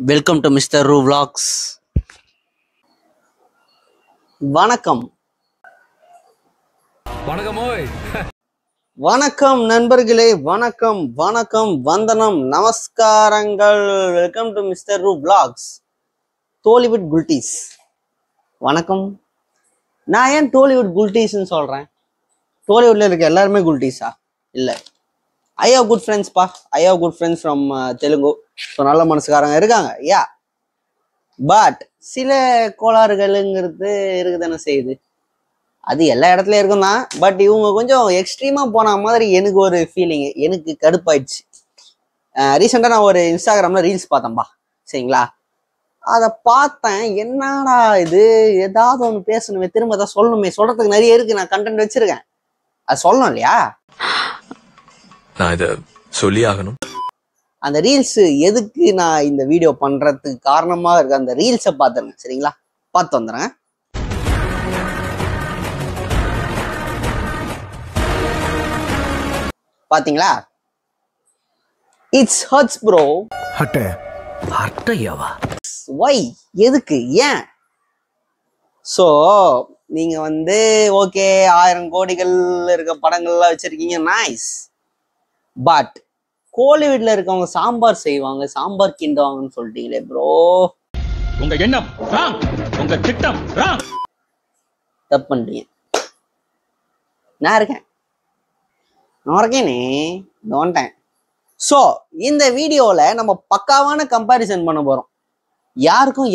Welcome to mister ரூ vlogs. வணக்கம் வணக்கம் நண்பர்களே, வணக்கம் வணக்கம் வந்தனம் நமஸ்காரங்கள். வெல்கம் டு மிஸ்டர் ரூ vlogs. டோலிவுட் குல்டீஸ் வணக்கம். நான் ஏன் டோலிவுட் குல்டீஸ்ன்னு சொல்றேன்? டோலிவுட்ல இருக்க எல்லாருமே குல்டீஸா? இல்லை, ஐ ஹவ் குட் ஃப்ரெண்ட்ஸ் பா. I have good friends from Telugu. So நல்ல மனசுக்காரங்க இருக்காங்க, யா. பட் சில கோளாறுகளுங்கிறது இருக்குதானே செய்யுது. அது எல்லா இடத்துலயும் இருக்கும் தான். பட் இவங்க கொஞ்சம் எக்ஸ்ட்ரீமா போன மாதிரி எனக்கு ஒரு ஃபீலிங், எனக்கு கடுப்பாயிடுச்சு. ரீசெண்டாக நான் ஒரு இன்ஸ்டாகிராம்ல ரீல்ஸ் பார்த்தேன்பா, சரிங்களா? அதை பார்த்தேன், என்னடா இது, ஏதாவது ஒன்று பேசணுமே, திரும்ப ஏதாவது சொல்லணுமே, சொல்றதுக்கு நிறைய இருக்கு, நான் கண்டென்ட் வச்சிருக்கேன், அது சொல்லணும் இல்லையா? நான் இதை சொல்லி ஆகணும். அந்த ரீல்ஸ் எதுக்கு நான் இந்த வீடியோ பண்றதுக்கு காரணமா இருக்கு, அந்த ரீல்ஸை பார்த்துருங்க, சரிங்களா? பார்த்து வந்துடுறேன். பாத்தீங்களா? It's hertz bro. வை, எதுக்கு, ஏன்? ஸோ நீங்க ஓகே 1000 கோடிகள் இருக்க படங்கள்லாம் வச்சிருக்கீங்க, நைஸ். பட் கோலிவுட்ல இருக்கவங்க சாம்பார் செய்வாங்க, சாம்பார் கிண்டுவாங்கன்னு சொல்லிட்டீங்களே ப்ரோ. உங்க எண்ணம் ராங், உங்க திட்டம் ராங். தப்பு பண்றீங்க. நான் இருக்கேன், நான் இருக்கேனே, தோண்டேன். ஸோ இந்த வீடியோல நம்ம பக்காவான கம்பேரிசன் பண்ண போறோம். யாருக்கும்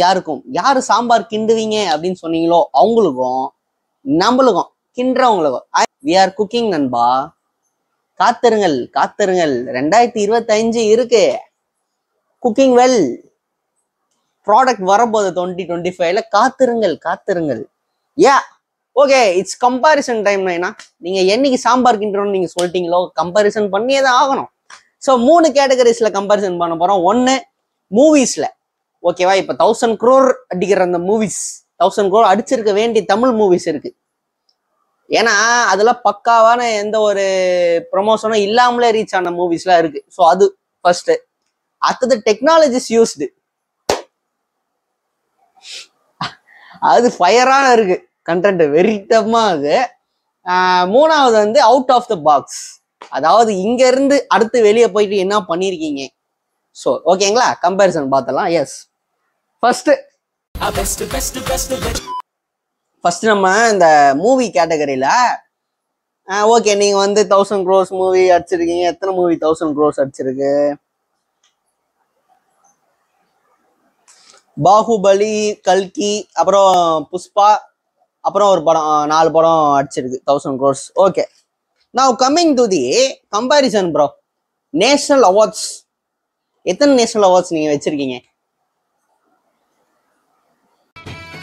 யாரு சாம்பார் கிண்டுவீங்க அப்படின்னு சொன்னீங்களோ அவங்களுக்கும் நம்மளுக்கும் கிண்டுறவங்களுக்கும் we are cooking நண்பா. காத்திருங்கள் 2025 இருக்கு. குக்கிங் வெல் ப்ராடக்ட் வரப்போகுது 2025ல. காத்திருங்கள். யா, ஓகே, இட்ஸ் கம்பாரிசன் டைம். நீங்க என்னைக்கு சாம்பார் கிண்டுறோம்னு நீங்க சொல்லிட்டீங்களோ கம்பாரிசன் பண்ணியே தான் ஆகணும். ஸோ 3 கேட்டகரிஸ்ல கம்பாரிசன் பண்ண போறோம். 1 மூவிஸ்ல, ஓகேவா? இப்ப 1000 crore அடிக்கிற அந்த மூவிஸ், 1000 crore அடிச்சிருக்க வேண்டிய தமிழ் மூவிஸ் இருக்கு. ஏன்னா அதெல்லாம் பக்காவான எந்த ஒரு ப்ரொமோஷனும் இல்லாமலே ரீச் ஆன மூவிஸ்லாம் இருக்கு. ஸோ அது ஃபர்ஸ்ட். அடுத்தது டெக்னாலஜிஸ் யூஸ்டு, அது ஃபயரான இருக்கு, கண்டென்ட் வெறித்தமா இருக்கு. 3வது அவுட் ஆஃப் த பாக்ஸ், அதாவது இங்க இருந்து அடுத்து வெளியே போயிட்டு என்ன பண்ணிருக்கீங்க. ஸோ ஓகேங்களா, கம்பேரிசன் பார்த்தலாம். எஸ், ஃபர்ஸ்ட் நம்ம இந்த மூவி கேட்டகரியில, ஓகே, நீங்க 1000 crores மூவி அடிச்சிருக்கீங்க. எத்தனை மூவி 1000 crores அடிச்சிருக்கு? பாகுபலி, கல்கி, அப்புறம் புஷ்பா, அப்புறம் ஒரு படம், 4 படம் அடிச்சிருக்கு 1000 crores. Okay, now coming to the comparison bro. National awards, எத்தனை நேஷனல் அவார்ட்ஸ் நீங்க வச்சிருக்கீங்க?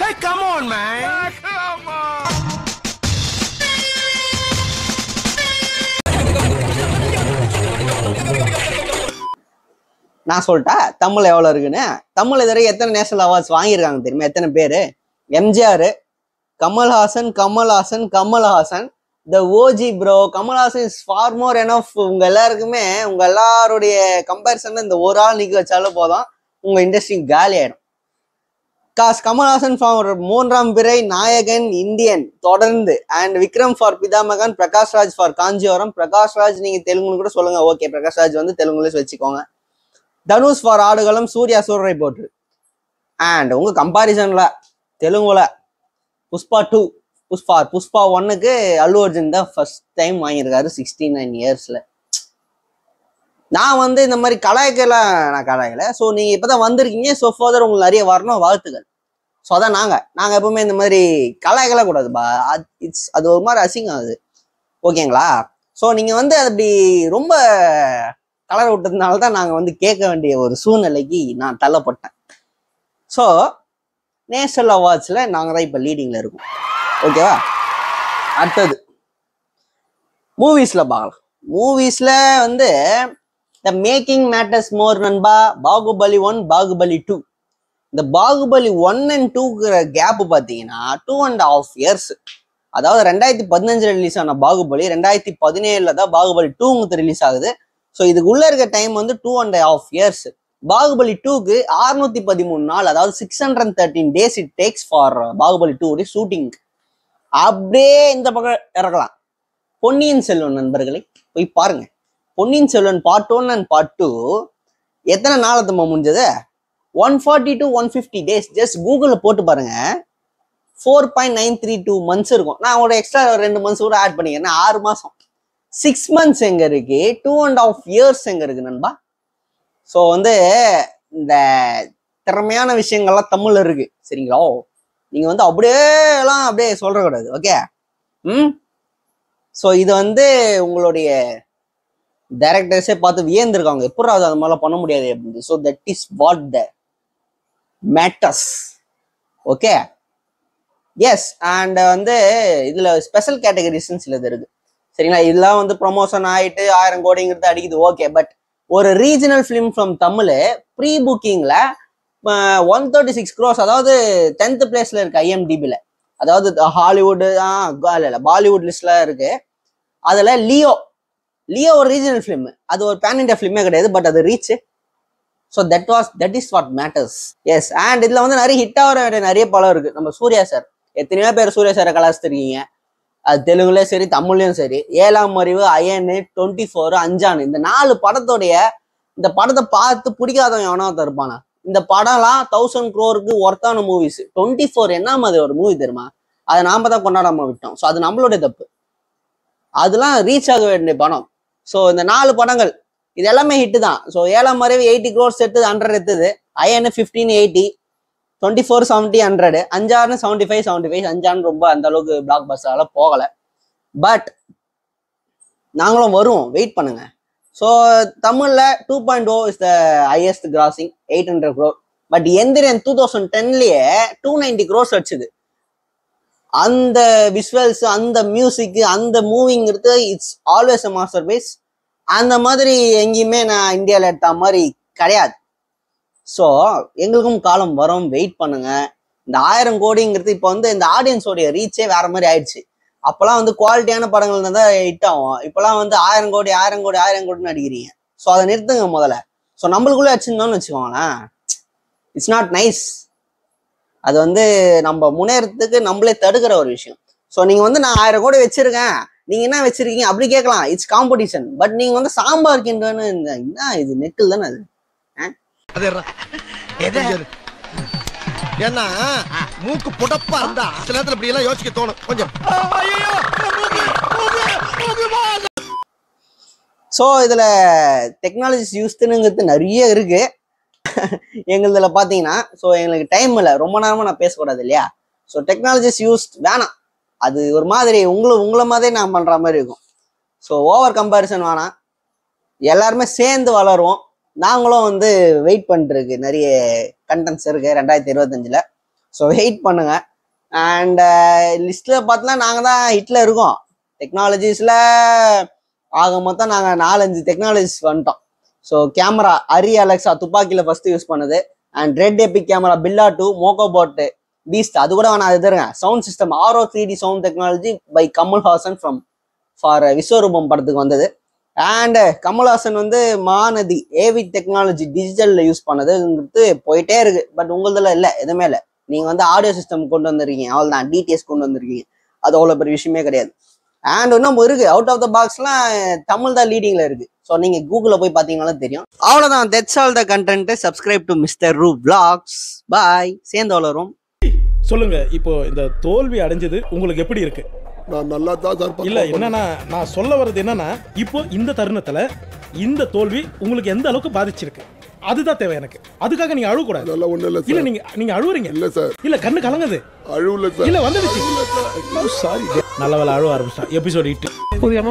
Hey, come on man. Come on. நான் சொல்லிட்டா தமிழ் எவ்வளவு இருக்குன்னு. தமிழ் இதுவரை எத்தனை நேஷனல் அவார்ட்ஸ் வாங்கியிருக்காங்க தெரியுமா? எத்தனை பேரு? MGR, Kamal Haasan, the OG bro. Kamal Haasan is for more enough. உங்க எல்லாருக்குமே, உங்க எல்லாருடைய கம்பேரிசன்ல இந்த ஒரு ஆள் நிக்க வச்சாலும் போதும், உங்க இண்டஸ்ட்ரி காலி ஆயிடும். கமல்ஹாசன் ஃபார் 3ஆம் பிறை நாயகன் இந்தியன் தொடர்ந்து, and Vikram for Pithamagan, Prakash Raj for Kanchipuram. Prakash Raj நீங்க தெலுங்குன்னு கூட சொல்லுங்க, ஓகே, பிரகாஷ் ராஜ் தெலுங்குல வச்சுக்கோங்க. தனுஷ் ஃபார் ஆடுகளம், சூர்யா சூரரை போட்டு. அண்ட் உங்க கம்பாரிசன்ல தெலுங்குல புஷ்பா 2, புஷ்பா 1க்கு அல்லு அர்ஜுன் தான் ஃபர்ஸ்ட் டைம் வாங்கியிருக்காரு 69 இயர்ஸ்ல. நான் இந்த மாதிரி கலாய்க்கல. ஸோ நீங்க இப்பதான் வந்திருக்கீங்க. ஸோ ஃபர்தர் உங்களுக்கு நிறைய வரணும், வாழ்த்துக்கள். ஸோ அதான் நாங்க எப்பவுமே இந்த மாதிரி கலாய்க்கல கூடாதுப்பா. அது ஒரு மாதிரி அசிங்கம் அது, ஓகேங்களா? ஸோ நீங்க அப்படி ரொம்ப கலர் விட்டதுனால தான் நாங்க கேட்க வேண்டிய ஒரு சூழ்நிலைக்கு நான் தள்ளப்பட்டேன். ஸோ நேஷனல் அவார்ட்ஸ்ல நாங்க தான் இப்ப லீடிங்ல இருக்கோம், ஓகேவா? அடுத்தது மூவிஸ்ல பார்க்கலாம். மூவிஸ்ல The making matters more நண்பா. பாகுபலி 1, பாகுபலி 2. இந்த பாகுபலி 1 and 2 கேப் பார்த்தீங்கன்னா 2.5 years. அதாவது 2015 ரிலீஸ் ஆன பாகுபலி 2017 தான் பாகுபலி 2 ரிலீஸ் ஆகுது. ஸோ இதுக்கு உள்ள இருக்க டைம் 2.5 years. பாகுபலி 2க்கு 613 நாள், அதாவது 613 days it takes for Baahubali 2 shooting. அப்படியே இந்த பக்கம் இறக்கலாம். பொன்னியின் செல்வன் நண்பர்களை போய் பாருங்க. Ponniyin Selvan part 1 and part 2 எத்தனை நாளத்தமா முடிஞ்சது? 140 to 150 days. ஜஸ்ட் கூகுளில் போட்டு பாருங்க. 4.932 months இருக்கும். நான் ஒரு எக்ஸ்ட்ரா 2 months கூட ஆட் பண்ணிக்கிறேன். 6 மாசம். 6 months எங்க இருக்கு? 2.5 years எங்க இருக்கு நண்பா? ஸோ வந்து இந்த திறமையான விஷயங்கள்லாம் தமிழ்ல இருக்கு, சரிங்களா? நீங்க வந்து அப்படியே சொல்ற கூடாது, ஓகே? ஸோ இது வந்து உங்களுடைய டைரக்டர்ஸே பார்த்து வியந்திருக்காங்க, எப்படி அது மாதிரிலாம் பண்ண முடியாது அப்படின்னு. So that is what the matters, okay? Yes. And வந்து இதுல ஸ்பெஷல் கேட்டகரிஸ்ன்னு சிலது இருக்கு, சரிங்களா? இதெல்லாம் வந்து ப்ரொமோஷன் ஆயிட்டு 1000 கோடிங்கிறது அடிக்குது, ஓகே. பட் ஒரு regional film from Tamil pre புக்கிங்ல 136 crores, அதாவது 10th பிளேஸ்ல இருக்கு IMDbல. அதாவது ஹாலிவுட் பாலிவுட் லிஸ்ட்ல இருக்கு. அதுல லியோ ஒரு ரீஜனல் ஃபிலிம், அது ஒரு பேன் இண்டியா ஃபிலிமே கிடையாது, பட் அது reach. So that is what matters. Yes. And இதுல வந்து நிறைய ஹிட் ஆகிற நிறைய படம் இருக்கு. நம்ம சூர்யா சார், எத்தனையோ பேர் சூர்யா சாரை கலாச்சிருக்கீங்க. அது தெலுங்குலயும் சரி தமிழ்லயும் சரி. 7ஆம் அறிவு, அயனு, 24, அஞ்சான், இந்த 4 படத்தோடைய இந்த படத்தை பார்த்து பிடிக்காதவன் எவனோ இருப்பானா? இந்த படம்லாம் 1000 crore ஒர்த்தான மூவிஸ். 24 என்ன மாதிரி ஒரு மூவி தெரியுமா? அதை நாம தான் கொண்டாடாம விட்டோம். ஸோ அது நம்மளுடைய தப்பு. அதெல்லாம் ரீச் ஆக வேண்டிய படம். ஸோ இந்த 4 படங்கள் இது எல்லாமே ஹிட்டு தான். ஸோ 7ஆம் அறிவு 80 crores எடுத்தது, 100 எடுத்தது. அயனு 15, 80. 24, 70, 100. அஞ்சாறு 75, 75. அஞ்சாறு ரொம்ப அந்த அளவுக்கு பிளாக் பஸ்டரால போகலை. பட் நாங்களும் வருவோம், வெயிட் பண்ணுங்க. ஸோ தமிழ்ல 2.0 is the highest crossing, 800 crore. But Enthiran 2010லயே 290 crores அடிச்சுது. அந்த விஷுவல்ஸ், அந்த மியூசிக், அந்த மூவிங்கிறது it's always a masterpiece. அந்த மாதிரி எங்கேயுமே நான் இந்தியாவில் எடுத்த மாதிரி கிடையாது. ஸோ எங்களுக்கும் காலம் வரும், வெயிட் பண்ணுங்க. இந்த 1000 கோடிங்கிறது இப்போ வந்து இந்த ஆடியன்ஸோடைய ரீச்சே வேற மாதிரி ஆயிடுச்சு. அப்பெல்லாம் வந்து குவாலிட்டியான படங்கள் தான் ஹிட் ஆகும். இப்பெல்லாம் வந்து 1000 கோடின்னு அடிக்கிறீங்க. ஸோ அதை நிறுத்துங்க முதல்ல. ஸோ நம்மளுக்குள்ள அடிச்சிருந்தோம்னு வச்சுக்கோங்களேன், இட்ஸ் நாட் நைஸ். அது வந்து நம்ம முன்னேறதுக்கு நம்மளே தடுக்கிற ஒரு விஷயம். ஸோ நீங்க வந்து நான் 1000 கோடி வச்சிருக்கேன், நீங்க என்ன வச்சிருக்கீங்க அப்படி கேட்கலாம். It's competition. பட் நீங்க வந்து சாம்பார் கிண்டுன்னு என்ன இது நெக்கில் தானே அது. ஏன்னா மூக்கு புடப்பா இருந்தா சில நேரத்துல இப்படி எல்லாம் யோசிக்க தோணும் கொஞ்சம். ஸோ இதுல டெக்னாலஜிஸ் யூஸ்னுங்கிறது நிறைய இருக்கு எங்களுதுல பாத்தீங்கன்னா. ஸோ எங்களுக்கு டைம் இல்லை, ரொம்ப நேரமா நான் பேசக்கூடாது இல்லையா? ஸோ டெக்னாலஜிஸ் யூஸ் வேணாம். அது ஒரு மாதிரி உங்களை மாதிரி நான் பண்ற மாதிரி இருக்கும். ஸோ ஓவர் கம்பேரிசன் வேணாம். எல்லாருமே சேர்ந்து வளருவோம். நாங்களும் வந்து வெயிட் பண்ணிருக்கு, நிறைய கண்டென்ட்ஸ் இருக்கு 2025ல. ஸோ வெயிட் பண்ணுங்க. அண்ட் லிஸ்ட்ல பார்த்தோன்னா நாங்கள் தான் ஹிட்ல இருக்கோம். டெக்னாலஜிஸ்ல ஆக மொத்தம் நாங்கள் 4-5 டெக்னாலஜிஸ் வந்துட்டோம். ஸோ கேமரா அரி அலெக்ஸா துப்பாக்கியில் ஃபர்ஸ்ட் யூஸ் பண்ணுது. And red epic camera, Billa 2, Mocobot, Beast, அது கூட வேணாம். அது தருங்க. Sound system RO 3D sound technology by Kamal Haasan for Vishwaroopam படத்துக்கு வந்தது. அண்ட் கமல்ஹாசன் வந்து மாநதி ஏவி டெக்னாலஜி டிஜிட்டல்ல யூஸ் பண்ணதுங்கிறது போயிட்டே இருக்கு. பட் உங்களதுல இல்லை, எதுவுமே இல்லை. நீங்க வந்து ஆடியோ சிஸ்டம் கொண்டு வந்திருக்கீங்க, அவ்வளோதான். DTS கொண்டு வந்திருக்கீங்க, அது அவ்வளோ பெரிய விஷயமே கிடையாது. அண்ட் இன்னும் இருக்கு அவுட் ஆஃப் த பாக்ஸ்லாம் தமிழ் தான் லீடிங்ல இருக்கு. ஸோ நீங்க கூகுளில் போய் பார்த்தீங்கன்னாலும் தெரியும். அவ்வளோதான். That's all the content. Subscribe to mister ரூ vlogs. பாய். சேர்ந்து வளரும். சொல்லுங்க, இப்போ இந்த தோல்வி அடைஞ்சது உங்களுக்கு எப்படி இருக்கு? நான் நல்லா தான் சார். இல்ல, என்னன்னா நான் சொல்ல வர்றது என்னன்னா, இப்போ இந்த தருணத்துல இந்த தோல்வி உங்களுக்கு எந்த அளவுக்கு பாதிச்சிருக்கு அதுதான் தேவை எனக்கு. அதுக்காக நீங்க அழுவ கூடாது. அதெல்லாம் ஒண்ணு இல்ல சார். இல்ல நீங்க அழுவுறீங்க. இல்ல சார். இல்ல கண்ணு கலங்குது. அழுவல சார். இல்ல வந்துடுச்சு. சாரி. நல்ல வேளை அழுவ ஆரம்பிச்சா. எபிசோட் 8 புதிய